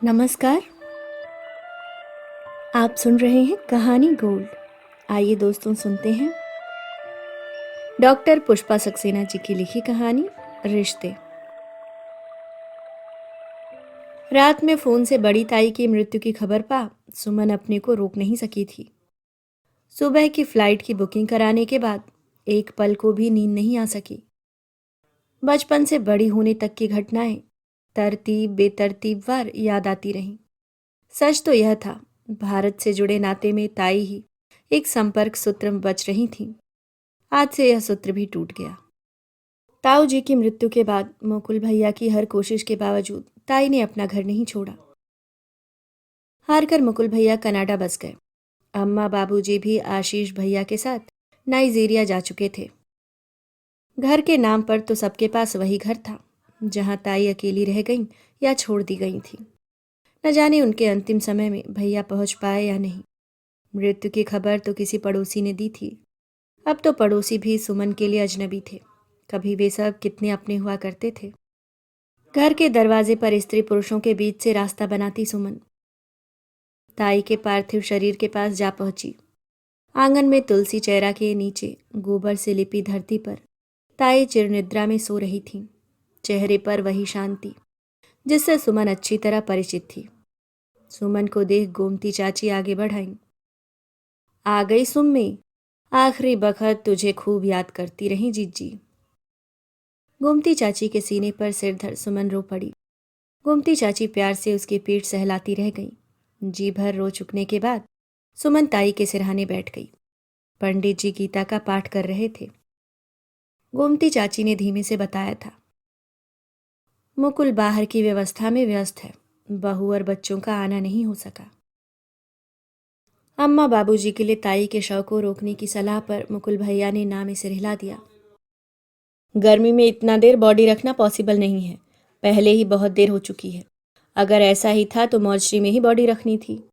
नमस्कार। आप सुन रहे हैं कहानी गोल्ड। आइए दोस्तों सुनते हैं डॉक्टर पुष्पा सक्सेना जी की लिखी कहानी रिश्ते। रात में फोन से बड़ी ताई की मृत्यु की खबर पा सुमन अपने को रोक नहीं सकी थी। सुबह की फ्लाइट की बुकिंग कराने के बाद एक पल को भी नींद नहीं आ सकी। बचपन से बड़ी होने तक की घटनाएं तरतीब बेतरतीब वार याद आती रहीं। सच तो यह था, भारत से जुड़े नाते में ताई ही एक संपर्क सूत्र बच रही थी। आज से यह सूत्र भी टूट गया। ताऊ जी की मृत्यु के बाद मुकुल भैया की हर कोशिश के बावजूद ताई ने अपना घर नहीं छोड़ा। हार कर मुकुल भैया कनाडा बस गए। अम्मा बाबूजी भी आशीष भैया के साथ नाइजीरिया जा चुके थे। घर के नाम पर तो सबके पास वही घर था जहां ताई अकेली रह गईं या छोड़ दी गई थी। न जाने उनके अंतिम समय में भैया पहुंच पाए या नहीं। मृत्यु की खबर तो किसी पड़ोसी ने दी थी। अब तो पड़ोसी भी सुमन के लिए अजनबी थे। कभी वे सब कितने अपने हुआ करते थे। घर के दरवाजे पर स्त्री पुरुषों के बीच से रास्ता बनाती सुमन ताई के पार्थिव शरीर के पास जा पहुंची। आंगन में तुलसी चेहरा के नीचे गोबर से लिपी धरती पर ताई चिरनिद्रा में सो रही थीं। चेहरे पर वही शांति जिससे सुमन अच्छी तरह परिचित थी। सुमन को देख गोमती चाची आगे बढ़ाईं। आ गई सुम्मी, आखिरी बखत तुझे खूब याद करती रही जीजी। गोमती चाची के सीने पर सिर धर सुमन रो पड़ी। गोमती चाची प्यार से उसकी पीठ सहलाती रह गई। जी भर रो चुकने के बाद सुमन ताई के सिरहाने बैठ गई। पंडित जी गीता का पाठ कर रहे थे। गोमती चाची ने धीमे से बताया था, मुकुल बाहर की व्यवस्था में व्यस्त है, बहू और बच्चों का आना नहीं हो सका। अम्मा बाबूजी के लिए ताई के शव को रोकने की सलाह पर मुकुल भैया ने ना में सिर हिला दिया। गर्मी में इतना देर बॉडी रखना पॉसिबल नहीं है। पहले ही बहुत देर हो चुकी है। अगर ऐसा ही था तो मॉर्चरी में ही बॉडी रखनी थी।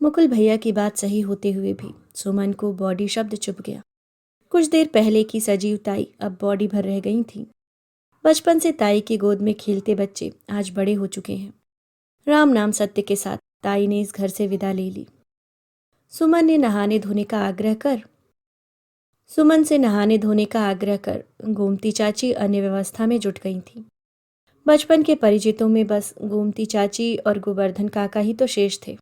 मुकुल भैया की बात सही होते हुए भी सुमन को बॉडी शब्द चुभ गया। कुछ देर पहले की सजीव ताई अब बॉडी भर रह गई थी। बचपन से ताई की गोद में खेलते बच्चे आज बड़े हो चुके हैं। राम नाम सत्य के साथ ताई ने इस घर से विदा ले ली। सुमन से नहाने धोने का आग्रह कर गोमती चाची अन्य व्यवस्था में जुट गई थी। बचपन के परिचितों में बस गोमती चाची और गोवर्धन काका ही तो शेष थे।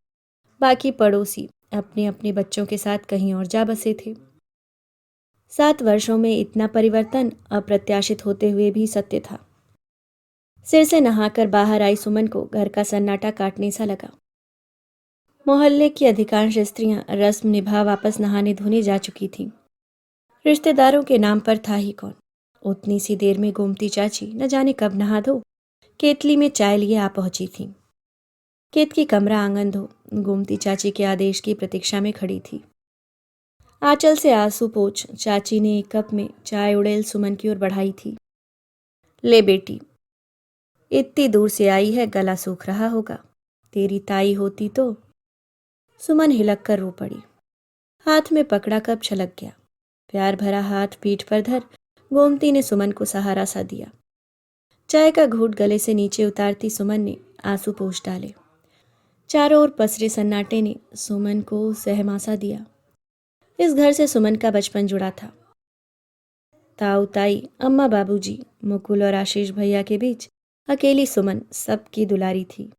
बाकी पड़ोसी अपने अपने बच्चों के साथ कहीं और जा बसे थे। 7 वर्षों में इतना परिवर्तन अप्रत्याशित होते हुए भी सत्य था। सिर से नहाकर बाहर आई सुमन को घर का सन्नाटा काटने सा लगा। मोहल्ले की अधिकांश स्त्रियां रस्म निभा वापस नहाने धोने जा चुकी थीं। रिश्तेदारों के नाम पर था ही कौन। उतनी सी देर में गोमती चाची न जाने कब नहा धो केतली में चाय लिए आ पहुंची थी। केतकी कमरा आंगन धो गोमती चाची के आदेश की प्रतीक्षा में खड़ी थी। आंचल से आंसू पोंछ चाची ने एक कप में चाय उड़ेल सुमन की ओर बढ़ाई थी। ले बेटी, इतनी दूर से आई है, गला सूख रहा होगा। तेरी ताई होती तो। सुमन हिलक कर रो पड़ी। हाथ में पकड़ा कप छलक गया। प्यार भरा हाथ पीठ पर धर गोमती ने सुमन को सहारा सा दिया। चाय का घूंट गले से नीचे उतारती सुमन ने आंसू पोंछ डाले। चारों ओर पसरे सन्नाटे ने सुमन को सहमासा दिया। इस घर से सुमन का बचपन जुड़ा था। ताऊ ताई, अम्मा बाबूजी, मुकुल और आशीष भैया के बीच अकेली सुमन सबकी दुलारी थी।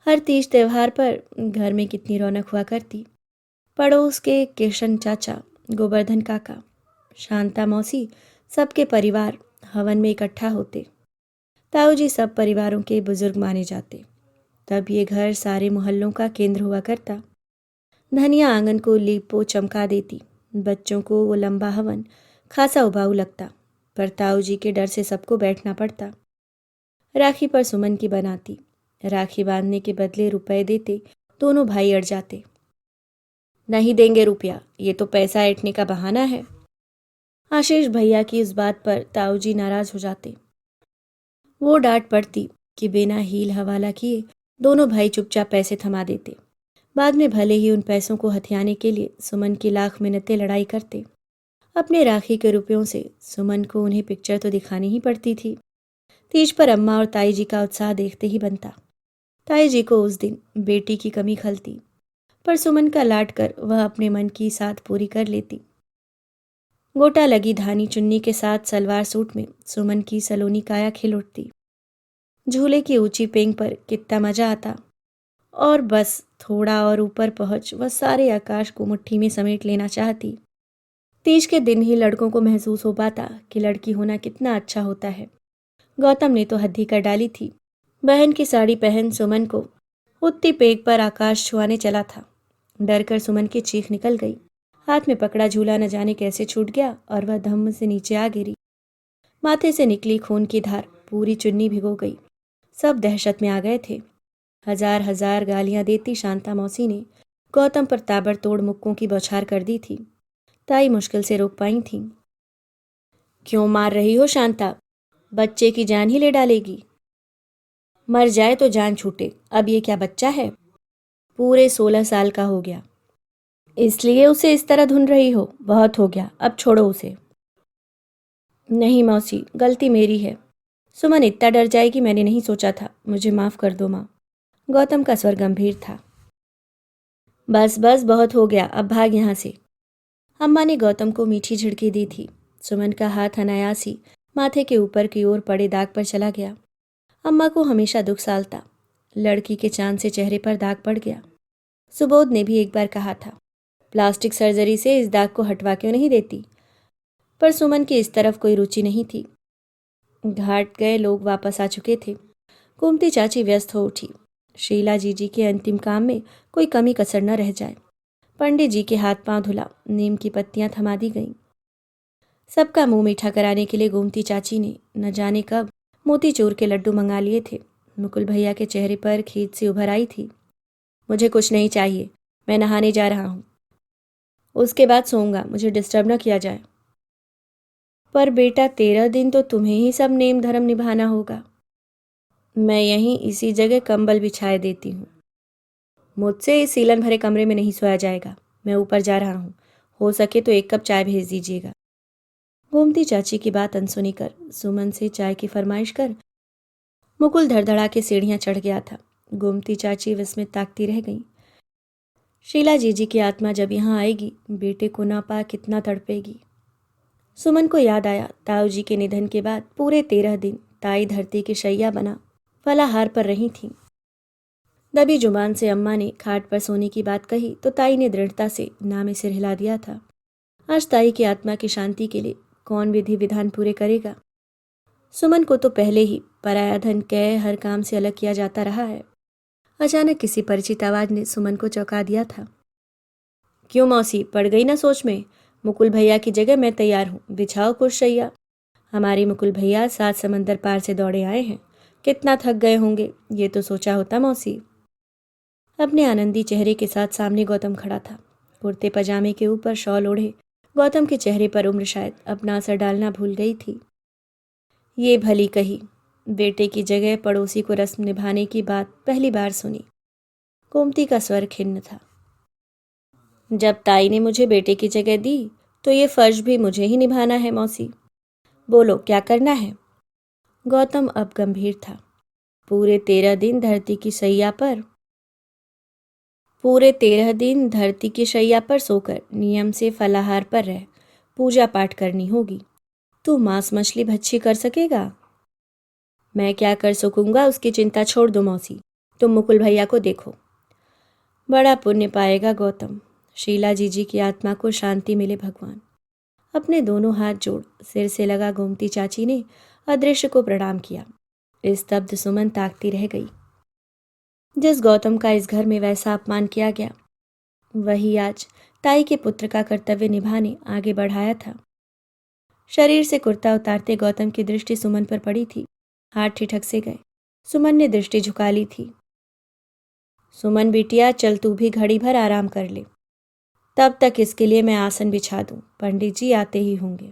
हर तीज त्योहार पर घर में कितनी रौनक हुआ करती। पड़ोस के किशन चाचा, गोवर्धन काका, शांता मौसी, सबके परिवार हवन में इकट्ठा होते। ताऊ जी सब परिवारों के बुजुर्ग माने जाते। तब ये घर सारे मोहल्लों का केंद्र हुआ करता। धनिया आंगन को लीपो चमका देती। बच्चों को वो लंबा हवन खासा उबाऊ लगता, पर ताऊ जी के डर से सबको बैठना पड़ता। राखी पर सुमन की बनाती। राखी बांधने के बदले रुपए देते दोनों भाई अड़ जाते। नहीं देंगे रुपया, ये तो पैसा ऐंठने का बहाना है। आशीष भैया की इस बात पर ताऊ जी नाराज हो जाते। वो डांट पड़ती कि बिना हील हवाला किए दोनों भाई चुपचाप पैसे थमा देते। बाद में भले ही उन पैसों को हथियाने के लिए सुमन की लाख मिन्नतें लड़ाई करते। अपने राखी के रुपयों से सुमन को उन्हें पिक्चर तो दिखानी ही पड़ती थी। तीज पर अम्मा और ताई जी का उत्साह देखते ही बनता। ताई जी को उस दिन बेटी की कमी खलती, पर सुमन का लाड कर वह अपने मन की साथ पूरी कर लेती। गोटा लगी धानी चुन्नी के साथ सलवार सूट में सुमन की सलोनी काया खिल उठती। झूले की ऊंची पेंग पर कितना मजा आता, और बस थोड़ा और ऊपर पहुंच वह सारे आकाश को मुट्ठी में समेट लेना चाहती। तीज के दिन ही लड़कों को महसूस हो पाता कि लड़की होना कितना अच्छा होता है। गौतम ने तो हद्दी कर डाली थी। बहन की साड़ी पहन सुमन को उतनी पेग पर आकाश छुआने चला था। डर कर सुमन की चीख निकल गई। हाथ में पकड़ा झूला न जाने कैसे छूट गया और वह धम्म से नीचे आ गिरी। माथे से निकली खून की धार पूरी चुन्नी भिगो गई। सब दहशत में आ गए थे। हजार हजार गालियां देती शांता मौसी ने गौतम पर ताबड़तोड़ मुक्कों की बौछार कर दी थी। ताई मुश्किल से रोक पाई थी। क्यों मार रही हो शांता? बच्चे की जान ही ले डालेगी। मर जाए तो जान छूटे, अब ये क्या बच्चा है? पूरे 16 साल का हो गया, इसलिए उसे इस तरह धुन रही हो? बहुत हो गया, अब छोड़ो उसे। नहीं मौसी, गलती मेरी है। सुमन इतना डर जाएगी मैंने नहीं सोचा था, मुझे माफ कर दो माँ। गौतम का स्वर गंभीर था। बस बस बहुत हो गया, अब भाग यहाँ से। अम्मा ने गौतम को मीठी झिड़की दी थी। सुमन का हाथ अनायास ही माथे के ऊपर की ओर पड़े दाग पर चला गया। अम्मा को हमेशा दुख सालता। लड़की के चांद से चेहरे पर दाग पड़ गया। सुबोध ने भी एक बार कहा था, प्लास्टिक सर्जरी से इस दाग को हटवा क्यों नहीं देती, पर सुमन की इस तरफ कोई रुचि नहीं थी। घाट गए लोग वापस आ चुके थे। गोमती चाची व्यस्त हो उठी। शीला जीजी के अंतिम काम में कोई कमी कसर न रह जाए। पंडित जी के हाथ पांव धुला, नीम की पत्तियां थमा दी गईं। सबका मुंह मीठा कराने के लिए गोमती चाची ने न जाने कब मोतीचूर के लड्डू मंगा लिए थे। मुकुल भैया के चेहरे पर खींच सी उभर आई थी। मुझे कुछ नहीं चाहिए, मैं नहाने जा रहा हूँ, उसके बाद सोऊंगा, मुझे डिस्टर्ब न किया जाए। पर बेटा 13 दिन तो तुम्हें ही सब नेम धर्म निभाना होगा। मैं यहीं इसी जगह कंबल बिछाए देती हूँ। मुझसे इस सीलन भरे कमरे में नहीं सोया जाएगा। मैं ऊपर जा रहा हूँ, हो सके तो एक कप चाय भेज दीजिएगा। गोमती चाची की बात अनसुनी कर सुमन से चाय की फरमाइश कर मुकुल धड़धड़ा के सीढ़ियां चढ़ गया था। गोमती चाची विस्मित ताकती रह गई। शीला जीजी की आत्मा जब यहाँ आएगी, बेटे को ना पा कितना तड़पेगी। सुमन को याद आया, ताऊ जी के निधन के बाद पूरे 13 दिन ताई धरती की शैया बना फलाहार पर रही थीं। दबी जुबान से अम्मा ने खाट पर सोने की बात कही तो ताई ने दृढ़ता से ना में सिर हिला दिया था। आज ताई की आत्मा की शांति के लिए कौन विधि विधान पूरे करेगा? सुमन को तो पहले ही पराया धन कह हर काम से अलग किया जाता रहा है। अचानक किसी परिचित आवाज ने सुमन को चौंका दिया था। क्यों मौसी, पड़ गई ना सोच में? मुकुल भैया की जगह मैं तैयार हूँ, बिछाओ कुर्शैया। हमारे मुकुल भैया 7 समंदर पार से दौड़े आए हैं, कितना थक गए होंगे, ये तो सोचा होता मौसी। अपने आनंदी चेहरे के साथ सामने गौतम खड़ा था। कुर्ते पजामे के ऊपर शॉल ओढ़े गौतम के चेहरे पर उम्र शायद अपना असर डालना भूल गई थी। ये भली कही, बेटे की जगह पड़ोसी को रस्म निभाने की बात पहली बार सुनी। गोमती का स्वर खिन्न था। जब ताई ने मुझे बेटे की जगह दी तो ये फर्ज भी मुझे ही निभाना है मौसी। बोलो क्या करना है? गौतम अब गंभीर था। पूरे 13 दिन धरती की शैया पर सोकर नियम से फलाहार पर रह पूजा पाठ करनी होगी। तू मांस मछली भच्छी कर सकेगा? मैं क्या कर सकूंगा उसकी चिंता छोड़ दो मौसी, तुम मुकुल भैया को देखो। बड़ा पुण्य पाएगा गौतम। शीला जीजी की आत्मा को शांति मिले भगवान। अपने दोनों हाथ जोड़ सिर से लगा गोमती चाची ने अदृश्य को प्रणाम किया। स्तब्ध सुमन ताकती रह गई। जिस गौतम का इस घर में वैसा अपमान किया गया, वही आज ताई के पुत्र का कर्तव्य निभाने आगे बढ़ाया था। शरीर से कुर्ता उतारते गौतम की दृष्टि सुमन पर पड़ी थी। हाथ ठिठक से गए। सुमन ने दृष्टि झुका ली थी। सुमन बिटिया, चल तू भी घड़ी भर आराम कर ले, तब तक इसके लिए मैं आसन बिछा दूं, पंडित जी आते ही होंगे।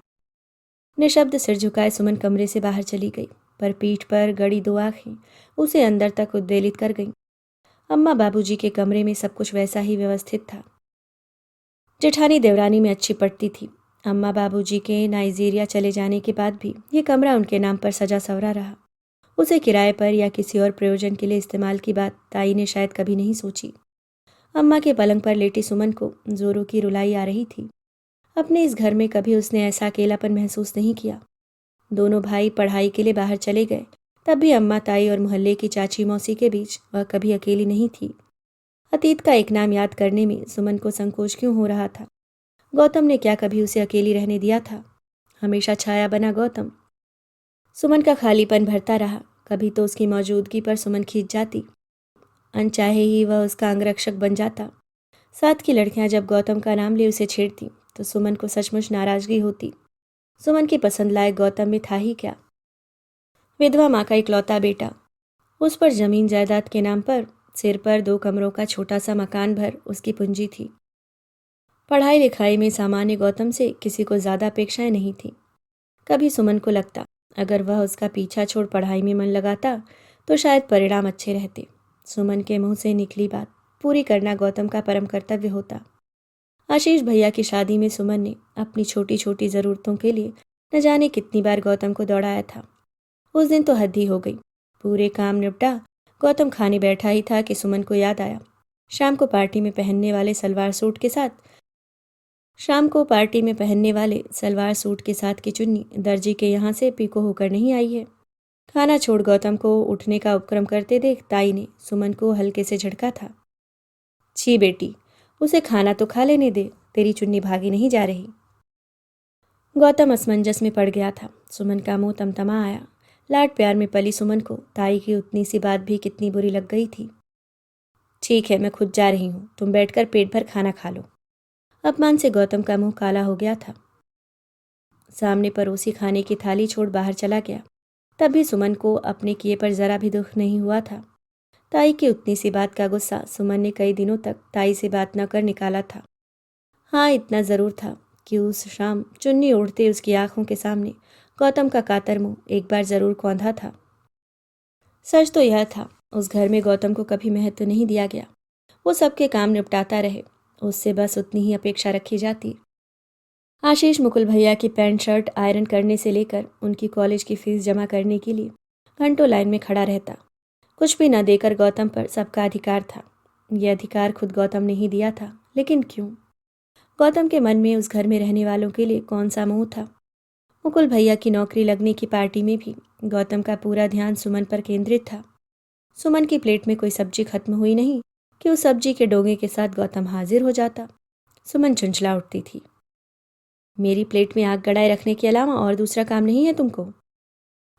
निशब्द सिर झुकाए सुमन कमरे से बाहर चली गई, पर पीठ पर गड़ी 2 आंखें उसे अंदर तक उद्वेलित कर गईं। अम्मा बाबूजी के कमरे में सब कुछ वैसा ही व्यवस्थित था। जेठानी देवरानी में अच्छी पड़ती थी। अम्मा बाबूजी के नाइजीरिया चले जाने के बाद भी ये कमरा उनके नाम पर सजा सवरा रहा। उसे किराए पर या किसी और प्रयोजन के लिए इस्तेमाल की बात ताई ने शायद कभी नहीं सोची। अम्मा के पलंग पर लेटी सुमन को जोरों की रुलाई आ रही थी। अपने इस घर में कभी उसने ऐसा अकेलापन महसूस नहीं किया। दोनों भाई पढ़ाई के लिए बाहर चले गए, तब भी अम्मा ताई और मोहल्ले की चाची मौसी के बीच वह कभी अकेली नहीं थी। अतीत का एक नाम याद करने में सुमन को संकोच क्यों हो रहा था? गौतम ने क्या कभी उसे अकेली रहने दिया था? हमेशा छाया बना गौतम। सुमन का खालीपन भरता रहा। कभी तो उसकी मौजूदगी पर सुमन खींच जाती, अनचाहे ही वह उसका अंगरक्षक बन जाता। साथ की लड़कियां जब गौतम का नाम ले उसे छेड़ती तो सुमन को सचमुच नाराजगी होती। सुमन की पसंद लायक गौतम में था ही क्या? विधवा माँ का इकलौता बेटा, उस पर जमीन जायदाद के नाम पर सिर पर 2 कमरों का छोटा सा मकान भर उसकी पूंजी थी। पढ़ाई लिखाई में सामान्य गौतम से किसी को ज़्यादा अपेक्षाएं नहीं थी। कभी सुमन को लगता अगर वह उसका पीछा छोड़ पढ़ाई में मन लगाता तो शायद परिणाम अच्छे रहते। सुमन के मुंह से निकली बात पूरी करना गौतम का परम कर्तव्य होता। आशीष भैया की शादी में सुमन ने अपनी छोटी छोटी ज़रूरतों के लिए न जाने कितनी बार गौतम को दौड़ाया था। उस दिन तो हद ही हो गई। पूरे काम निपटा, गौतम खाने बैठा ही था कि सुमन को याद आया। शाम को पार्टी में पहनने वाले सलवार सूट के साथ की चुन्नी दर्जी के यहाँ से पीको होकर नहीं आई है। खाना छोड़ गौतम को उठने का उपक्रम करते देख ताई ने सुमन को हल्के से झटका था। छी बेटी, उसे खाना तो खा लेने दे, तेरी चुन्नी भागी नहीं जा रही। गौतम असमंजस में पड़ गया था। सुमन का मुंह तमतमा आया। लाड प्यार में पली सुमन को ताई की उतनी सी बात भी कितनी बुरी लग गई थी। ठीक है, मैं खुद जा रही हूँ, तुम बैठकर पेट भर खाना खा लो। अपमान से गौतम का मुंह काला हो गया था। सामने परोसी खाने की थाली छोड़ बाहर चला गया। तब भी सुमन को अपने किए पर जरा भी दुख नहीं हुआ था। ताई की उतनी सी बात का गुस्सा सुमन ने कई दिनों तक ताई से बात न कर निकाला था। हाँ, इतना ज़रूर था कि उस शाम चुन्नी ओढ़ते उसकी आंखों के सामने गौतम का कातर मुंह एक बार ज़रूर कौंधा था। सच तो यह था, उस घर में गौतम को कभी महत्व नहीं दिया गया। वो सबके काम निपटाता रहे, उससे बस उतनी ही अपेक्षा रखी जाती। आशीष मुकुल भैया की पैंट शर्ट आयरन करने से लेकर उनकी कॉलेज की फीस जमा करने के लिए घंटों लाइन में खड़ा रहता। कुछ भी न देकर गौतम पर सबका अधिकार था। यह अधिकार खुद गौतम ने ही दिया था, लेकिन क्यों? गौतम के मन में उस घर में रहने वालों के लिए कौन सा मोह था? मुकुल भैया की नौकरी लगने की पार्टी में भी गौतम का पूरा ध्यान सुमन पर केंद्रित था। सुमन की प्लेट में कोई सब्जी खत्म हुई नहीं कि उस सब्जी के डोंगे के साथ गौतम हाजिर हो जाता। सुमन झुंझला उठती थी। मेरी प्लेट में आग गड़ाए रखने के अलावा और दूसरा काम नहीं है तुमको?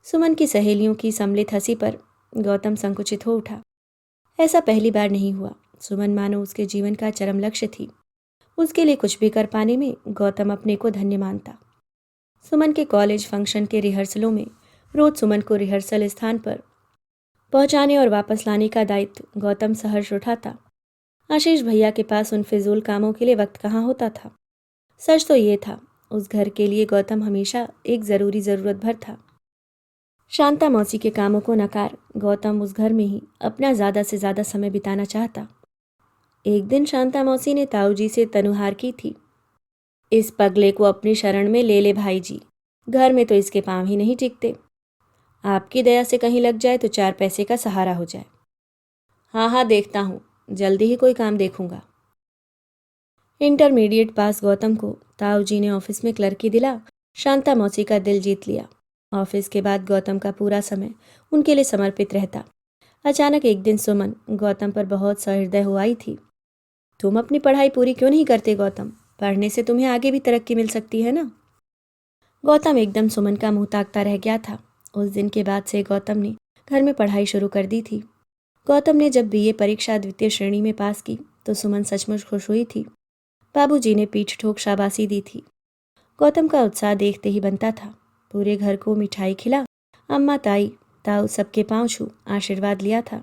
सुमन की सहेलियों की सम्मिलित हंसी पर गौतम संकुचित हो उठा। ऐसा पहली बार नहीं हुआ। सुमन मानो उसके जीवन का चरम लक्ष्य थी। उसके लिए कुछ भी कर पाने में गौतम अपने को धन्य मानता। सुमन के कॉलेज फंक्शन के रिहर्सलों में रोज सुमन को रिहर्सल स्थान पर पहुंचाने और वापस लाने का दायित्व गौतम सहर्ष उठाता। आशीष भैया के पास उन फिजूल कामों के लिए वक्त कहाँ होता था। सच तो ये था, उस घर के लिए गौतम हमेशा एक ज़रूरी ज़रूरत भर था। शांता मौसी के कामों को नकार गौतम उस घर में ही अपना ज़्यादा से ज़्यादा समय बिताना चाहता। एक दिन शांता मौसी ने ताऊ जी से तनुहार की थी, इस पगले को अपनी शरण में ले ले भाई जी, घर में तो इसके पांव ही नहीं टिकते। आपकी दया से कहीं लग जाए तो 4 पैसे का सहारा हो जाए। हाँ हाँ, देखता हूँ, जल्दी ही कोई काम देखूंगा। इंटरमीडिएट पास गौतम को ताऊ जी ने ऑफिस में क्लर्की दिला शांता मौसी का दिल जीत लिया। ऑफिस के बाद गौतम का पूरा समय उनके लिए समर्पित रहता। अचानक एक दिन सुमन गौतम पर बहुत सहृदय हो आई थी। तुम अपनी पढ़ाई पूरी क्यों नहीं करते गौतम? पढ़ने से तुम्हें आगे भी तरक्की मिल सकती है ना। गौतम एकदम सुमन का मुंह ताकता रह गया था। उस दिन के बाद से गौतम ने घर में पढ़ाई शुरू कर दी थी। गौतम ने जब बीए परीक्षा द्वितीय श्रेणी में पास की तो सुमन सचमुच खुश हुई थी। बाबूजी ने पीठ ठोक शाबाशी दी थी। गौतम का उत्साह देखते ही बनता था। पूरे घर को मिठाई खिला, अम्मा ताई ताऊ सबके पांव छू आशीर्वाद लिया था।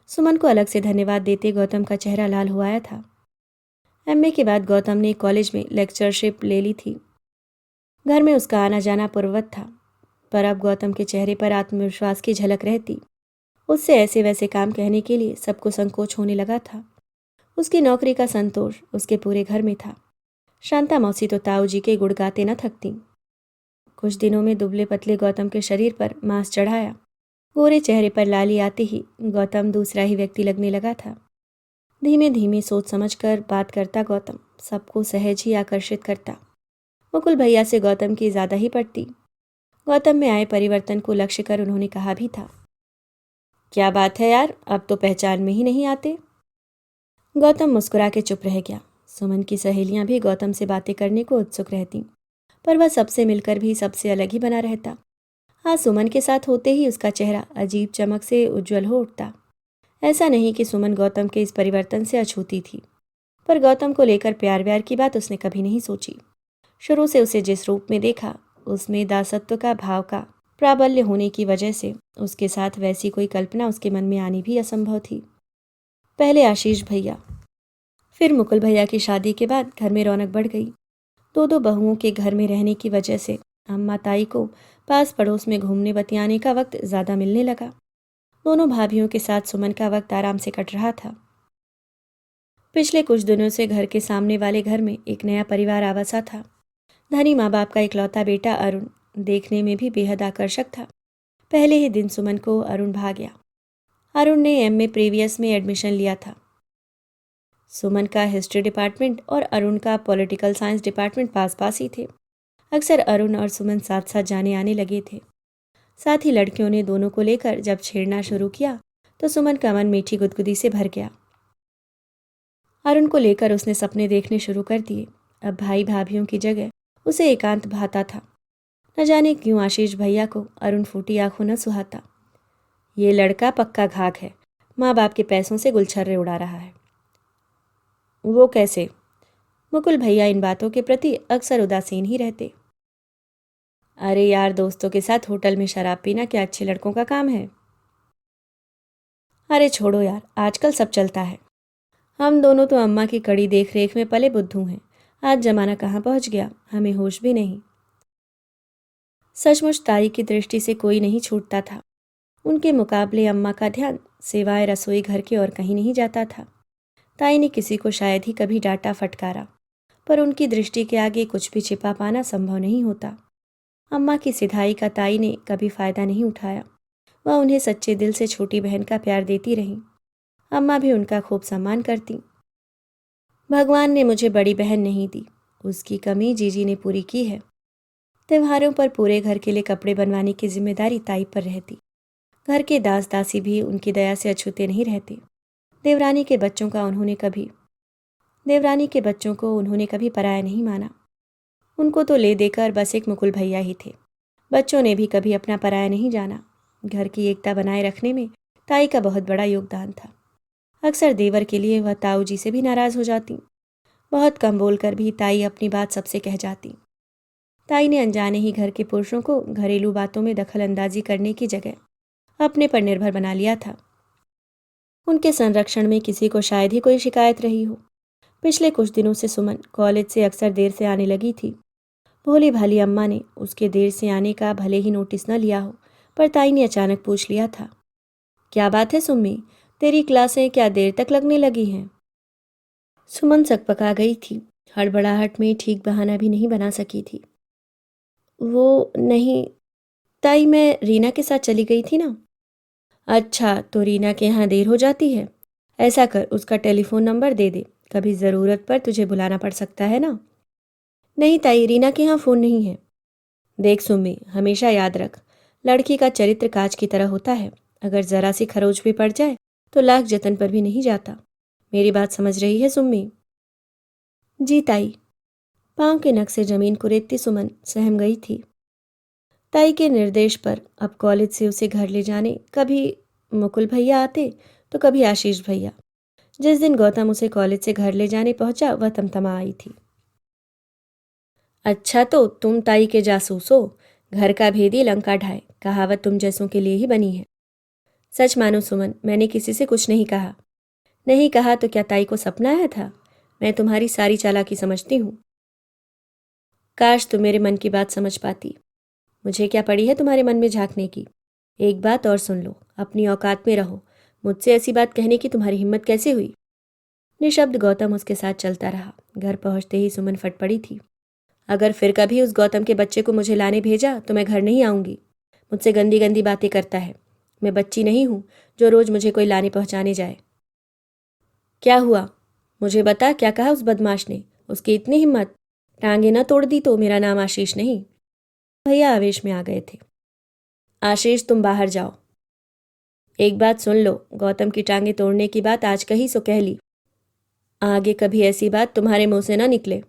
सुमन को अलग से धन्यवाद देते गौतम का चेहरा लाल हो आया था। एमए के बाद गौतम ने कॉलेज में लेक्चरशिप ले ली थी। घर में उसका आना जाना पूर्ववत था, पर अब गौतम के चेहरे पर आत्मविश्वास की झलक रहती। उससे ऐसे वैसे काम कहने के लिए सबको संकोच होने लगा था। उसकी नौकरी का संतोष उसके पूरे घर में था। शांता मौसी तो ताऊ जी के गुण गाते न थकती। कुछ दिनों में दुबले पतले गौतम के शरीर पर मांस चढ़ाया। गोरे चेहरे पर लाली आते ही गौतम दूसरा ही व्यक्ति लगने लगा था। धीमे धीमे सोच समझकर बात करता गौतम सबको सहज ही आकर्षित करता। मुकुल भैया से गौतम की ज़्यादा ही पड़ती। गौतम में आए परिवर्तन को लक्ष्य कर उन्होंने कहा भी था, क्या बात है यार, अब तो पहचान में ही नहीं आते। गौतम मुस्कुरा के चुप रह गया। सुमन की सहेलियां भी गौतम से बातें करने को उत्सुक रहती, पर वह सबसे मिलकर भी सबसे अलग ही बना रहता। हाँ, सुमन के साथ होते ही उसका चेहरा अजीब चमक से उज्जवल हो उठता। ऐसा नहीं कि सुमन गौतम के इस परिवर्तन से अछूती थी, पर गौतम को लेकर प्यार व्यार की बात उसने कभी नहीं सोची। शुरू से उसे जिस रूप में देखा, उसमें दासत्व का भाव का प्राबल्य होने की वजह से उसके साथ वैसी कोई कल्पना उसके मन में आनी भी असंभव थी। पहले आशीष भैया, फिर मुकुल भैया की शादी के बाद घर में रौनक बढ़ गई। दो दो बहुओं के घर में रहने की वजह से अम्मा ताई को पास पड़ोस में घूमने बतियाने का वक्त ज़्यादा मिलने लगा। दोनों भाभियों के साथ सुमन का वक्त आराम से कट रहा था। पिछले कुछ दिनों से घर के सामने वाले घर में एक नया परिवार आवासा था। धनी माँ बाप का इकलौता बेटा अरुण देखने में भी बेहद आकर्षक था। पहले ही दिन सुमन को अरुण भा गया। अरुण ने एमए प्रीवियस में एडमिशन लिया था। सुमन का हिस्ट्री डिपार्टमेंट और अरुण का पॉलिटिकल साइंस डिपार्टमेंट पास पास ही थे। अक्सर अरुण और सुमन साथ साथ जाने आने लगे थे। साथ ही लड़कियों ने दोनों को लेकर जब छेड़ना शुरू किया तो सुमन का मन मीठी गुदगुदी से भर गया। अरुण को लेकर उसने सपने देखने शुरू कर दिए। अब भाई भाभियों की जगह उसे एकांत भाता था। न जाने क्यों आशीष भैया को अरुण फूटी आंखों न सुहाता। ये लड़का पक्का घाघ है, माँ बाप के पैसों से गुलछर्रे उड़ा रहा है। वो कैसे? मुकुल भैया इन बातों के प्रति अक्सर उदासीन ही रहते। अरे यार, दोस्तों के साथ होटल में शराब पीना क्या अच्छे लड़कों का काम है? अरे छोड़ो यार, आजकल सब चलता है। हम दोनों तो अम्मा की कड़ी देख रेख में पले बुद्धू हैं। आज जमाना कहाँ पहुँच गया, हमें होश भी नहीं। सचमुच ताई की दृष्टि से कोई नहीं छूटता था। उनके मुकाबले अम्मा का ध्यान सिवाय रसोई घर के और कहीं नहीं जाता था। ताई ने किसी को शायद ही कभी डांटा फटकारा, पर उनकी दृष्टि के आगे कुछ भी छिपा पाना संभव नहीं होता। अम्मा की सिधाई का ताई ने कभी फायदा नहीं उठाया। वह उन्हें सच्चे दिल से छोटी बहन का प्यार देती रही। अम्मा भी उनका खूब सम्मान करती। भगवान ने मुझे बड़ी बहन नहीं दी, उसकी कमी जीजी ने पूरी की है। त्योहारों पर पूरे घर के लिए कपड़े बनवाने की जिम्मेदारी ताई पर रहती। घर के दास दासी भी उनकी दया से अछूते नहीं रहते। देवरानी के बच्चों को उन्होंने कभी पराया नहीं माना। उनको तो ले देकर बस एक मुकुल भैया ही थे। बच्चों ने भी कभी अपना पराया नहीं जाना। घर की एकता बनाए रखने में ताई का बहुत बड़ा योगदान था। अक्सर देवर के लिए वह ताऊ जी से भी नाराज हो जाती। बहुत कम बोलकर भी ताई अपनी बात सबसे कह जाती। ताई ने अनजाने ही घर के पुरुषों को घरेलू बातों में दखल अंदाजी करने की जगह अपने पर निर्भर बना लिया था। उनके संरक्षण में किसी को शायद ही कोई शिकायत रही हो। पिछले कुछ दिनों से सुमन कॉलेज से अक्सर देर से आने लगी थी। भोली भाली अम्मा ने उसके देर से आने का भले ही नोटिस न लिया हो, पर ताई ने अचानक पूछ लिया था, क्या बात है सुम्मी, तेरी क्लासें क्या देर तक लगने लगी हैं? सुमन सकपका गई थी। हड़बड़ाहट में ठीक बहाना भी नहीं बना सकी थी। वो नहीं ताई, मैं रीना के साथ चली गई थी ना। अच्छा, तो रीना के यहाँ देर हो जाती है? ऐसा कर, उसका टेलीफोन नंबर दे दे, कभी ज़रूरत पर तुझे बुलाना पड़ सकता है ना। नहीं ताई, रीना के यहाँ फ़ोन नहीं है। देख सुम्मी, हमेशा याद रख, लड़की का चरित्र कांच की तरह होता है। अगर ज़रा सी खरोच भी पड़ जाए तो लाख जतन पर भी नहीं जाता। मेरी बात समझ रही है सुम्मी? जी ताई। पाँव के नख से जमीन को रेतती सुमन सहम गई थी। ताई के निर्देश पर अब कॉलेज से उसे घर ले जाने कभी मुकुल भैया आते तो कभी आशीष भैया। जिस दिन गौतम उसे कॉलेज से घर ले जाने पहुंचा, वह तमतमा आई थी। अच्छा, तो तुम ताई के जासूस हो? घर का भेदी लंका ढाए, कहावत तुम जैसों के लिए ही बनी है। सच मानो सुमन, मैंने किसी से कुछ नहीं कहा। नहीं कहा तो क्या ताई को सपना आया था? मैं तुम्हारी सारी चालाकी समझती हूँ। काश तुम मेरे मन की बात समझ पाती। मुझे क्या पड़ी है तुम्हारे मन में झांकने की। एक बात और सुन लो, अपनी औकात में रहो। मुझसे ऐसी बात कहने की तुम्हारी हिम्मत कैसे हुई? निशब्द गौतम उसके साथ चलता रहा। घर पहुंचते ही सुमन फट पड़ी थी। अगर फिर कभी उस गौतम के बच्चे को मुझे लाने भेजा तो मैं घर नहीं आऊंगी। मुझसे गंदी गंदी बातें करता है। मैं बच्ची नहीं हूँ जो रोज मुझे कोई लाने पहुँचाने जाए। क्या हुआ? मुझे बता, क्या कहा उस बदमाश ने? उसकी इतनी हिम्मत! टांगे न तोड़ दी तो मेरा नाम आशीष नहीं। भैया आवेश में आ गए थे। आशीष, तुम बाहर जाओ। एक बात सुन लो, गौतम की टांगे तोड़ने की बात आज कही सो कह ली। आगे कभी ऐसी बात तुम्हारे मुंह से न निकले।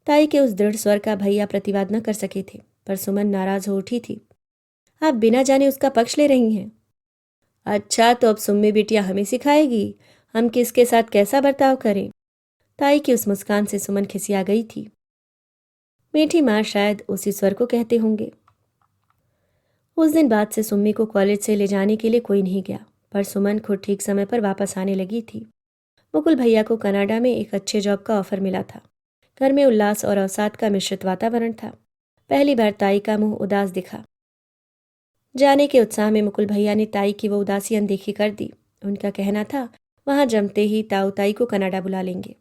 ताई के उस दृढ़ स्वर का भैया प्रतिवाद न कर सके थे, पर सुमन नाराज हो उठी थी। आप बिना जाने उसका पक्ष ले रही हैं। अच्छा, तो अब सुम्मी बिटिया हमें सिखाएगी हम किसके साथ कैसा बर्ताव करें। ताई की उस मुस्कान से सुमन खिसिया गई थी। मीठी माँ शायद उसी स्वर को कहते होंगे। उस दिन बाद से सुम्मी को कॉलेज से ले जाने के लिए कोई नहीं गया, पर सुमन खुद ठीक समय पर वापस आने लगी थी। मुकुल भैया को कनाडा में एक अच्छे जॉब का ऑफर मिला था। घर में उल्लास और अवसाद का मिश्रित वातावरण था। पहली बार ताई का मुंह उदास दिखा। जाने के उत्साह में मुकुल भैया ने ताई की वो उदासी अनदेखी कर दी। उनका कहना था वहां जमते ही ताऊ ताई को कनाडा बुला लेंगे।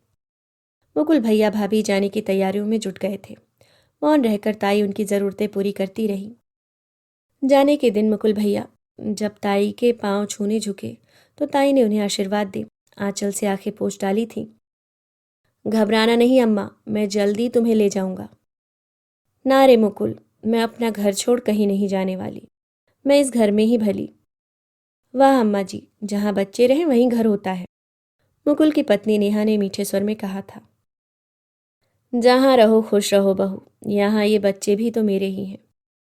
मुकुल भैया भाभी जाने की तैयारियों में जुट गए थे। मौन रहकर ताई उनकी ज़रूरतें पूरी करती रही। जाने के दिन मुकुल भैया जब ताई के पांव छूने झुके तो ताई ने उन्हें आशीर्वाद दे आंचल से आंखें पोंछ डाली थीं। घबराना नहीं अम्मा, मैं जल्दी तुम्हें ले जाऊंगा। ना रे मुकुल, मैं अपना घर छोड़ कहीं नहीं जाने वाली। मैं इस घर में ही भली। वाह अम्मा जी, जहाँ बच्चे रहें वहीं घर होता है। मुकुल की पत्नी नेहा ने मीठे स्वर में कहा था। जहाँ रहो खुश रहो बहू, यहाँ ये बच्चे भी तो मेरे ही हैं।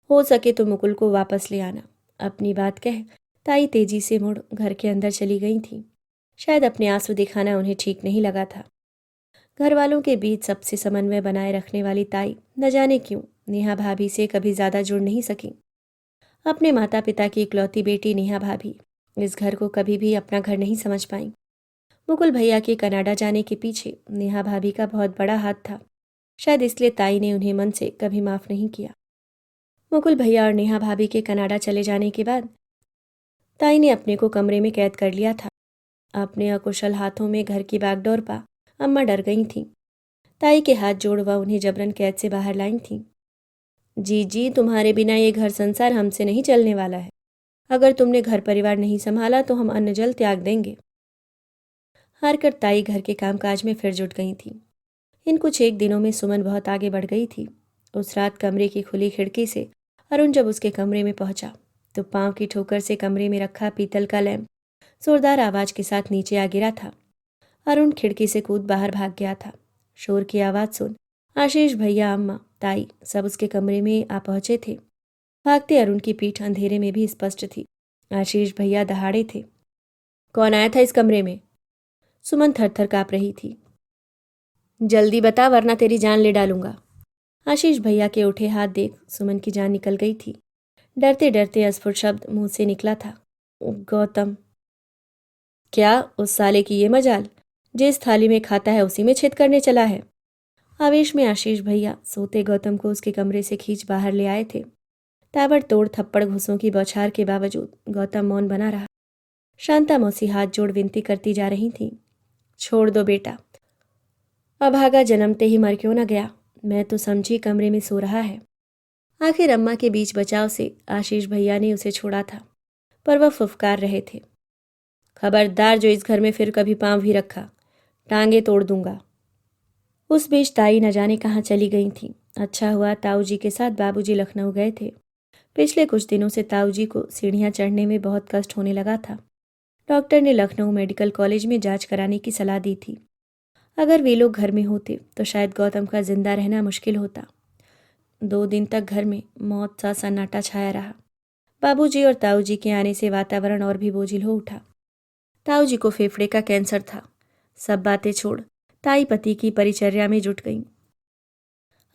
हो सके तो मुकुल को वापस ले आना। अपनी बात कह ताई तेजी से मुड़ घर के अंदर चली गई थी। शायद अपने आंसू दिखाना उन्हें ठीक नहीं लगा था। घर वालों के बीच सबसे समन्वय बनाए रखने वाली ताई न जाने क्यों नेहा भाभी से कभी ज्यादा जुड़ नहीं सकी। अपने माता पिता की इकलौती बेटी नेहा भाभी इस घर को कभी भी अपना घर नहीं समझ पाई। मुकुल भैया के कनाडा जाने के पीछे नेहा भाभी का बहुत बड़ा हाथ था। शायद इसलिए ताई ने उन्हें मन से कभी माफ नहीं किया। मुकुल भैया और नेहा भाभी के कनाडा चले जाने के बाद ताई ने अपने को कमरे में कैद कर लिया था। अपने अकुशल हाथों में घर की बागडोर पा अम्मा डर गई थीं। ताई के हाथ जोड़ वह उन्हें जबरन कैद से बाहर लाई थीं। जी जी, तुम्हारे बिना ये घर संसार हमसे नहीं चलने वाला है। अगर तुमने घर परिवार नहीं संभाला तो हम अन्न जल त्याग देंगे। हार कर ताई घर के कामकाज में फिर जुट गई थी। इन कुछ एक दिनों में सुमन बहुत आगे बढ़ गई थी। उस रात कमरे की खुली खिड़की से अरुण जब उसके कमरे में पहुंचा तो पांव की ठोकर से कमरे में रखा पीतल का लैंप जोरदार आवाज के साथ नीचे आ गिरा था। अरुण खिड़की से कूद बाहर भाग गया था। शोर की आवाज सुन आशीष भैया, अम्मा, ताई सब उसके कमरे में आ पहुंचे थे। भागते अरुण की पीठ अंधेरे में भी स्पष्ट थी। आशीष भैया दहाड़े थे। कौन आया था इस कमरे में? सुमन थर थर काँप रही थी। जल्दी बता वरना तेरी जान ले डालूंगा। आशीष भैया के उठे हाथ देख सुमन की जान निकल गई थी। डरते डरते अस्फुट शब्द मुंह से निकला था। गौतम। क्या उस साले की ये मजाल? जिस थाली में खाता है उसी में छेद करने चला है। आवेश में आशीष भैया सोते गौतम को उसके कमरे से खींच बाहर ले आए थे। ताबड़तोड़ थप्पड़ घुसों की बौछार के बावजूद गौतम मौन बना रहा। शांता मौसी हाथ जोड़ विनती करती जा रही थी। छोड़ दो बेटा, अभागा जन्मते ही मर क्यों न गया। मैं तो समझी कमरे में सो रहा है। आखिर अम्मा के बीच बचाव से आशीष भैया ने उसे छोड़ा था, पर वह फुफकार रहे थे। खबरदार जो इस घर में फिर कभी पांव भी रखा, टांगे तोड़ दूंगा। उस बीच ताई न जाने कहाँ चली गई थी। अच्छा हुआ ताऊ जी के साथ बाबूजी लखनऊ गए थे। पिछले कुछ दिनों से ताऊ जी को सीढ़ियाँ चढ़ने में बहुत कष्ट होने लगा था। डॉक्टर ने लखनऊ मेडिकल कॉलेज में जांच कराने की सलाह दी थी। अगर वे लोग घर में होते तो शायद गौतम का जिंदा रहना मुश्किल होता। 2 दिन तक घर में मौत सा सन्नाटा छाया रहा। बाबूजी और ताऊ जी के आने से वातावरण और भी बोझिल हो उठा। ताऊ जी को फेफड़े का कैंसर था। सब बातें छोड़ ताई पति की परिचर्या में जुट गईं।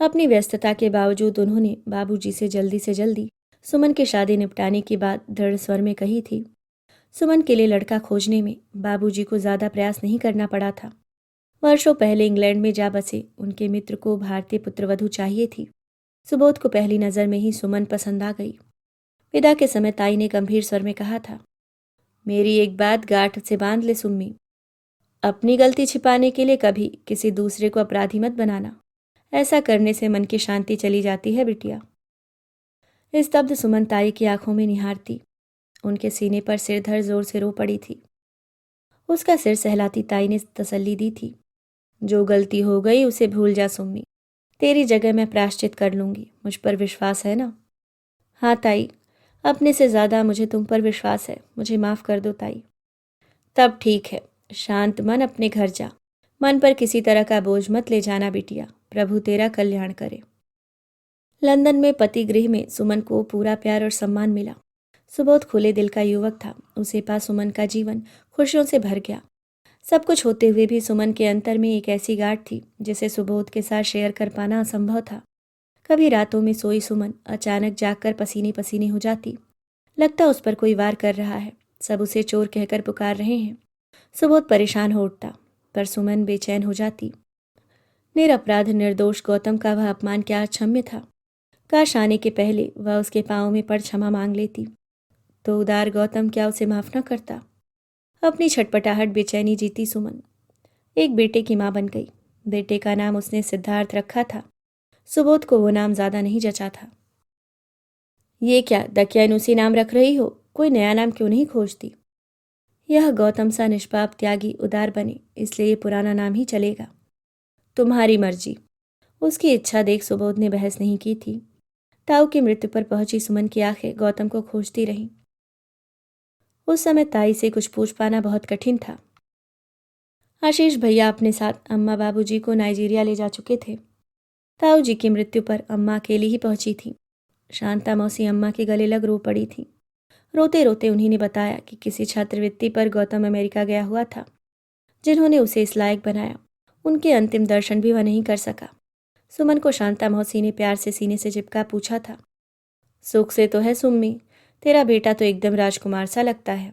अपनी व्यस्तता के बावजूद उन्होंने बाबूजी से जल्दी सुमन की शादी निपटाने की बात दृढ़ स्वर में कही थी। सुमन के लिए लड़का खोजने में बाबूजी को ज्यादा प्रयास नहीं करना पड़ा था। वर्षों पहले इंग्लैंड में जा बसे उनके मित्र को भारतीय पुत्रवधू चाहिए थी। सुबोध को पहली नजर में ही सुमन पसंद आ गई। विदा के समय ताई ने गंभीर स्वर में कहा था, मेरी एक बात गांठ से बांध ले सुम्मी। अपनी गलती छिपाने के लिए कभी किसी दूसरे को अपराधी मत बनाना। ऐसा करने से मन की शांति चली जाती है बिटिया। स्तब्ध सुमन ताई की आंखों में निहारती उनके सीने पर सिर धर जोर से रो पड़ी थी। उसका सिर सहलाती ताई ने तसल्ली दी थी। जो गलती हो गई उसे भूल जा सुम्मी, तेरी जगह मैं प्रायश्चित कर लूंगी, मुझ पर विश्वास है ना? हाँ ताई, अपने से ज़्यादा मुझे तुम पर विश्वास है, मुझे माफ़ कर दो ताई। तब ठीक है, शांत मन अपने घर जा, मन पर किसी तरह का बोझ मत ले जाना बिटिया, प्रभु तेरा कल्याण करे। लंदन में पति गृह में सुमन को पूरा प्यार और सम्मान मिला। सुबोध खुले दिल का युवक था, उसे पास सुमन का जीवन खुशियों से भर गया। सब कुछ होते हुए भी सुमन के अंतर में एक ऐसी गांठ थी जिसे सुबोध के साथ शेयर कर पाना असंभव था। कभी रातों में सोई सुमन अचानक जागकर पसीने पसीने हो जाती। लगता उस पर कोई वार कर रहा है, सब उसे चोर कहकर पुकार रहे हैं। सुबोध परेशान हो उठता, पर सुमन बेचैन हो जाती। निरपराध निर्दोष गौतम का वह अपमान क्या क्षम्य था? काश आने के पहले वह उसके पांव में पड़ क्षमा मांग लेती, तो उदार गौतम क्या उसे माफ न करता? अपनी छटपटाहट बेचैनी जीती सुमन एक बेटे की मां बन गई। बेटे का नाम उसने सिद्धार्थ रखा था। सुबोध को वो नाम ज्यादा नहीं जचा था। ये क्या दकियानुसी नाम रख रही हो? कोई नया नाम क्यों नहीं खोजती? यह गौतम सा निष्पाप त्यागी उदार बने, इसलिए ये पुराना नाम ही चलेगा। तुम्हारी मर्जी। उसकी इच्छा देख सुबोध ने बहस नहीं की थी। ताऊ की मृत्यु पर पहुंची सुमन की आंखें गौतम को खोजती रहीं। उस समय ताई से कुछ पूछ पाना बहुत कठिन था। आशीष भैया अपने साथ अम्मा बाबूजी को नाइजीरिया ले जा चुके थे। ताऊ जी की मृत्यु पर अम्मा अकेली ही पहुंची थी। शांता मौसी अम्मा के गले लग रो पड़ी थी। रोते रोते उन्हीं ने बताया कि किसी छात्रवृत्ति पर गौतम अमेरिका गया हुआ था। जिन्होंने उसे इस लायक बनाया, उनके अंतिम दर्शन भी वह नहीं कर सका। सुमन को शांता मौसी ने प्यार से सीने से चिपका पूछा था, सुख से तो है सुम्मी, तेरा बेटा तो एकदम राजकुमार सा लगता है।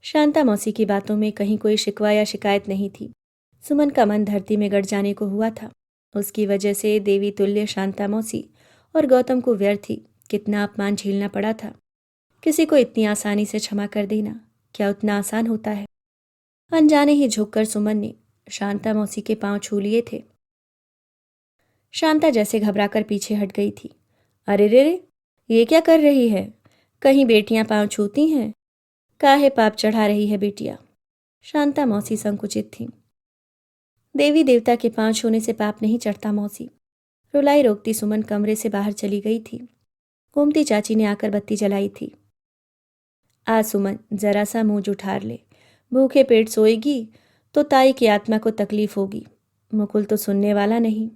शांता मौसी की बातों में कहीं कोई शिकवा या शिकायत नहीं थी। सुमन का मन धरती में गड़ जाने को हुआ था। उसकी वजह से देवी तुल्य शांता मौसी और गौतम को व्यर्थ ही कितना अपमान झेलना पड़ा था। किसी को इतनी आसानी से क्षमा कर देना क्या उतना आसान होता है? अनजाने ही झुककर सुमन ने शांता मौसी के पांव छू लिए थे। शांता जैसे घबराकर पीछे हट गई थी। अरे रे रे, ये क्या कर रही है? कहीं बेटियां पांव छूती हैं? काहे पाप चढ़ा रही है बेटिया? शांता मौसी संकुचित थी। देवी देवता के पांव छूने से पाप नहीं चढ़ता मौसी। रुलाई रोकती सुमन कमरे से बाहर चली गई थी। गोमती चाची ने आकर बत्ती जलाई थी। आ सुमन, जरा सा मुंह जुठार ले, भूखे पेट सोएगी तो ताई की आत्मा को तकलीफ होगी। मुकुल तो सुनने वाला नहीं।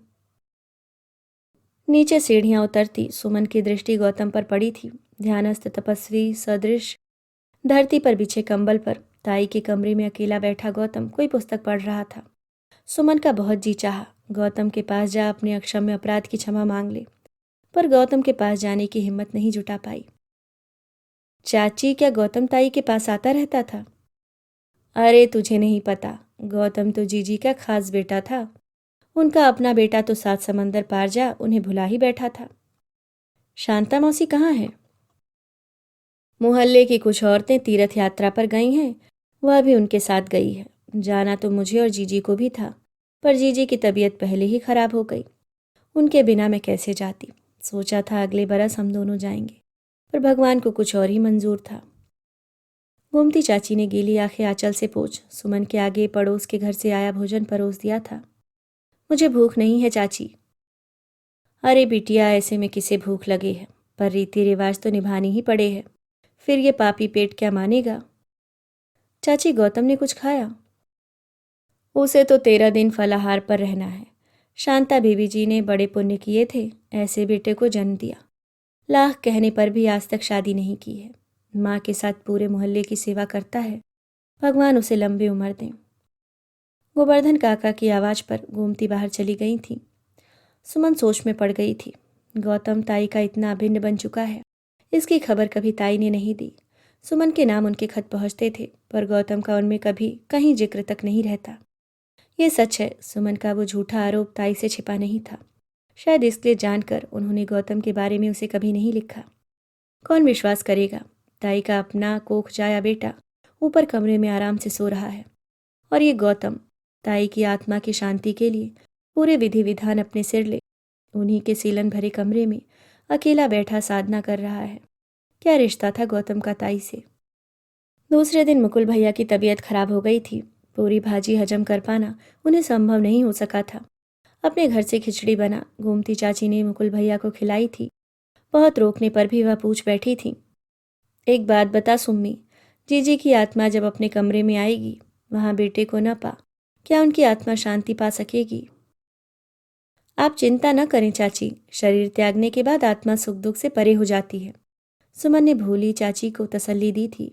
नीचे सीढ़ियां उतरती सुमन की दृष्टि गौतम पर पड़ी थी। ध्यानस्थ तपस्वी सदृश धरती पर बिछे कंबल पर ताई के कमरे में अकेला बैठा गौतम कोई पुस्तक पढ़ रहा था। सुमन का बहुत जी चाहा गौतम के पास जा अपने अक्षम्य अपराध की क्षमा मांग ले, पर गौतम के पास जाने की हिम्मत नहीं जुटा पाई। चाची, क्या गौतम ताई के पास आता रहता था? अरे तुझे नहीं पता, गौतम तो जीजी का खास बेटा था। उनका अपना बेटा तो 7 समंदर पार जा उन्हें भुला ही बैठा था। शांता मौसी कहाँ है? मोहल्ले की कुछ औरतें तीर्थ यात्रा पर गई हैं, वह भी उनके साथ गई है। जाना तो मुझे और जीजी को भी था, पर जीजी की तबीयत पहले ही खराब हो गई। उनके बिना मैं कैसे जाती? सोचा था अगले बरस हम दोनों जाएंगे, पर भगवान को कुछ और ही मंजूर था। गोमती चाची ने गीली आंखें आंचल से पोंछ सुमन के आगे पड़ोस के घर से आया भोजन परोस दिया था। मुझे भूख नहीं है चाची। अरे बिटिया, ऐसे में किसे भूख लगे है, पर रीति रिवाज तो निभानी ही पड़े है। फिर ये पापी पेट क्या मानेगा? चाची, गौतम ने कुछ खाया? उसे तो 13 दिन फलाहार पर रहना है। शांता बीबी जी ने बड़े पुण्य किए थे, ऐसे बेटे को जन्म दिया। लाख कहने पर भी आज तक शादी नहीं की है। माँ के साथ पूरे मोहल्ले की सेवा करता है। भगवान उसे लंबी उम्र दें। गोवर्धन काका की आवाज़ पर गोमती बाहर चली गई थी। सुमन सोच में पड़ गई थी। गौतम ताई का इतना अभिन्न बन चुका है, इसकी खबर कभी ताई ने नहीं दी। सुमन के नाम उनके खत पहुँचते थे, पर गौतम का उनमें कभी कहीं जिक्र तक नहीं रहता। ये सच है, सुमन का वो झूठा आरोप ताई से छिपा नहीं था। शायद इसलिए जानकर उन्होंने गौतम के बारे में उसे कभी नहीं लिखा। कौन विश्वास करेगा? ताई का अपना कोख जाया बेटा ऊपर कमरे में आराम से सो रहा है, और ये गौतम ताई की आत्मा की शांति के लिए पूरे विधि विधान अपने सिर ले उन्हीं के सीलन भरे कमरे में अकेला बैठा साधना कर रहा है। क्या रिश्ता था गौतम का ताई से। दूसरे दिन मुकुल भैया की तबीयत खराब हो गई थी। पूरी भाजी हजम कर पाना उन्हें संभव नहीं हो सका था। अपने घर से खिचड़ी बना गोमती चाची ने मुकुल भैया को खिलाई थी। बहुत रोकने पर भी वह पूछ बैठी थी, एक बात बता सुम्मी, जीजी की आत्मा जब अपने कमरे में आएगी, वहां बेटे को न पा, क्या उनकी आत्मा शांति पा सकेगी? आप चिंता न करें चाची, शरीर त्यागने के बाद आत्मा सुख दुख से परे हो जाती है। सुमन ने भोली चाची को तसल्ली दी थी।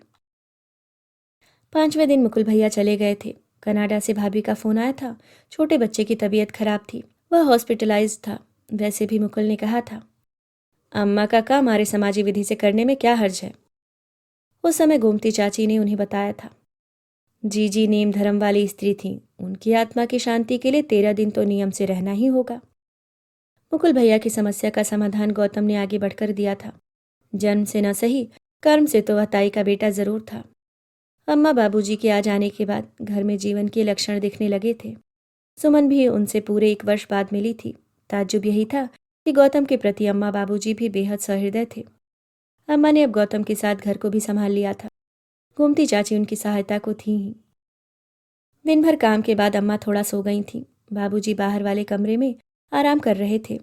5वें दिन मुकुल भैया चले गए थे। कनाडा से भाभी का फोन आया था। छोटे बच्चे की तबीयत खराब थी, वह हॉस्पिटलाइज था। वैसे भी मुकुल ने कहा था, अम्मा का काम हमारे समाजी विधि से करने में क्या हर्ज है। उस समय गोमती चाची ने उन्हें बताया था, जीजी नेम धर्म वाली स्त्री थी, उनकी आत्मा की शांति के लिए 13 दिन तो नियम से रहना ही होगा। मुकुल भैया की समस्या का समाधान गौतम ने आगे बढ़कर दिया था। जन्म से न सही, कर्म से तो वह ताई का बेटा जरूर था। अम्मा बाबूजी के आ जाने के बाद घर में जीवन के लक्षण दिखने लगे थे। सुमन भी उनसे पूरे 1 वर्ष बाद मिली थी। ताज्जुब यही था कि गौतम के प्रति अम्मा बाबूजी भी बेहद सहृदय थे। अम्मा ने अब गौतम के साथ घर को भी संभाल लिया था। गोमती चाची उनकी सहायता को थी ही। दिन भर काम के बाद अम्मा थोड़ा सो गई थीं। बाबूजी बाहर वाले कमरे में आराम कर रहे थे।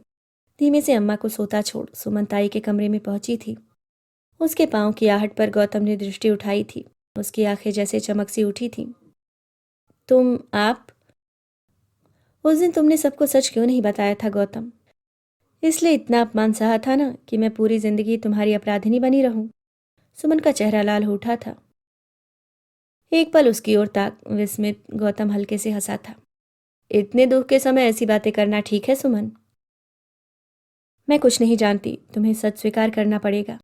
धीमे से अम्मा को सोता छोड़ सुमन ताई के कमरे में पहुंची थी। उसके पांव की आहट पर गौतम ने दृष्टि उठाई थी। उसकी आंखें जैसे चमक सी उठी थीं। तुम आप उस दिन तुमने सबको सच क्यों नहीं बताया था गौतम? इसलिए इतना अपमान सहा था ना कि मैं पूरी जिंदगी तुम्हारी अपराधिनी बनी रहूं। सुमन का चेहरा लाल हो उठा था। एक पल उसकी ओर ताक विस्मित गौतम हल्के से हंसा था। इतने दुख के समय ऐसी बातें करना ठीक है सुमन? मैं कुछ नहीं जानती, तुम्हें सच स्वीकार करना पड़ेगा।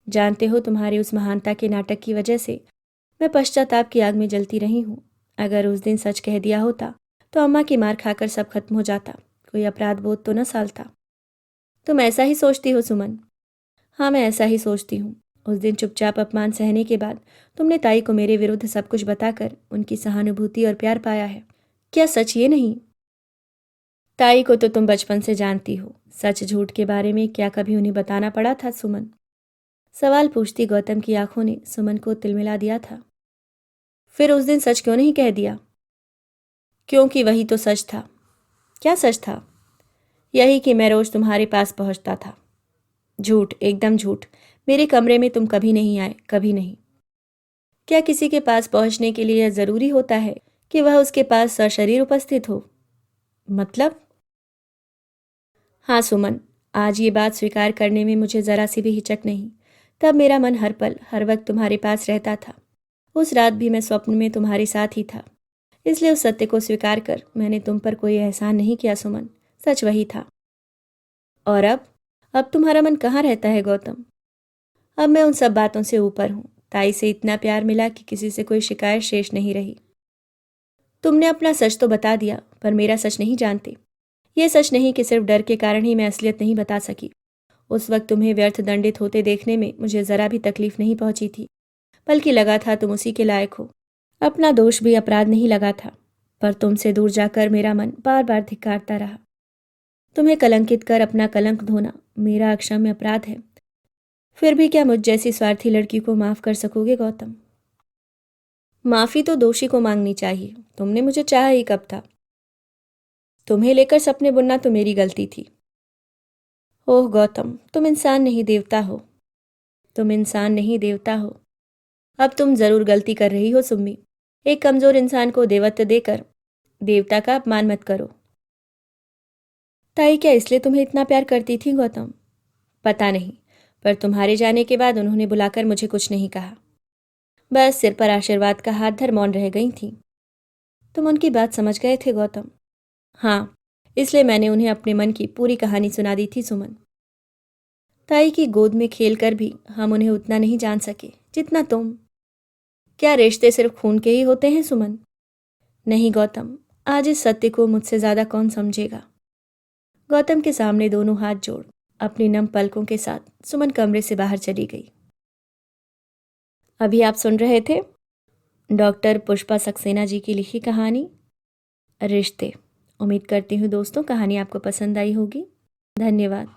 जानते हो, तुम्हारी उस महानता के नाटक की वजह से मैं पश्चाताप की आग में जलती रही हूं। अगर उस दिन सच कह दिया होता तो अम्मा की मार खाकर सब खत्म हो जाता, कोई अपराध बोध तो न सालता। तुम ऐसा ही सोचती हो सुमन? हाँ, मैं ऐसा ही सोचती हूँ। उस दिन चुपचाप अपमान सहने के बाद तुमने ताई को मेरे विरुद्ध सब कुछ बताकर उनकी सहानुभूति और प्यार पाया है। क्या सच ये नहीं? ताई को तो तुम बचपन से जानती हो। सच झूठ के बारे में क्या कभी उन्हें बताना पड़ा था सुमन? सवाल पूछती गौतम की आंखों ने सुमन को तिलमिला दिया था। फिर उस दिन सच क्यों नहीं कह दिया? क्योंकि वही तो सच था। क्या सच था? यही कि मैं रोज तुम्हारे पास पहुंचता था। झूठ, एकदम झूठ। मेरे कमरे में तुम कभी नहीं आए, कभी नहीं। क्या किसी के पास पहुंचने के लिए यह जरूरी होता है कि वह उसके पास सशरीर उपस्थित हो? मतलब? हाँ सुमन, आज ये बात स्वीकार करने में मुझे जरा सी भी हिचक नहीं। तब मेरा मन हर पल हर वक्त तुम्हारे पास रहता था। उस रात भी मैं स्वप्न में तुम्हारे साथ ही था। इसलिए उस सत्य को स्वीकार कर मैंने तुम पर कोई एहसान नहीं किया सुमन। सच वही था। और अब तुम्हारा मन कहाँ रहता है गौतम? अब मैं उन सब बातों से ऊपर हूँ। ताई से इतना प्यार मिला कि किसी से कोई शिकायत शेष नहीं रही। तुमने अपना सच तो बता दिया, पर मेरा सच नहीं जानते। ये सच नहीं कि सिर्फ डर के कारण ही मैं असलियत नहीं बता सकी। उस वक्त तुम्हें व्यर्थ दंडित होते देखने में मुझे जरा भी तकलीफ नहीं पहुंची थी, बल्कि लगा था तुम उसी के लायक हो। अपना दोष भी अपराध नहीं लगा था, पर तुमसे दूर जाकर मेरा मन बार बार धिक्कारता रहा। तुम्हें कलंकित कर अपना कलंक धोना मेरा अक्षम्य अपराध है। फिर भी क्या मुझ जैसी स्वार्थी लड़की को माफ कर सकोगे गौतम? माफी तो दोषी को मांगनी चाहिए। तुमने मुझे चाहा ही कब था? तुम्हें लेकर सपने बुनना तो मेरी गलती थी। ओह गौतम, तुम इंसान नहीं देवता हो। तुम इंसान नहीं देवता हो। अब तुम जरूर गलती कर रही हो सुम्मी। एक कमजोर इंसान को देवत्व देकर देवता का अपमान मत करो। ताई क्या इसलिए तुम्हें इतना प्यार करती थी गौतम? पता नहीं, पर तुम्हारे जाने के बाद उन्होंने बुलाकर मुझे कुछ नहीं कहा। बस सिर पर आशीर्वाद का हाथ धर मौन रह गई थी। तुम उनकी बात समझ गए थे गौतम? हाँ, इसलिए मैंने उन्हें अपने मन की पूरी कहानी सुना दी थी सुमन। ताई की गोद में खेलकर भी हम उन्हें उतना नहीं जान सके जितना तुम। क्या रिश्ते सिर्फ खून के ही होते हैं सुमन? नहीं गौतम, आज इस सत्य को मुझसे ज्यादा कौन समझेगा। गौतम के सामने दोनों हाथ जोड़ अपनी नम पलकों के साथ सुमन कमरे से बाहर चली गई। अभी आप सुन रहे थे डॉक्टर पुष्पा सक्सेना जी की लिखी कहानी रिश्ते। उम्मीद करती हूँ दोस्तों कहानी आपको पसंद आई होगी। धन्यवाद।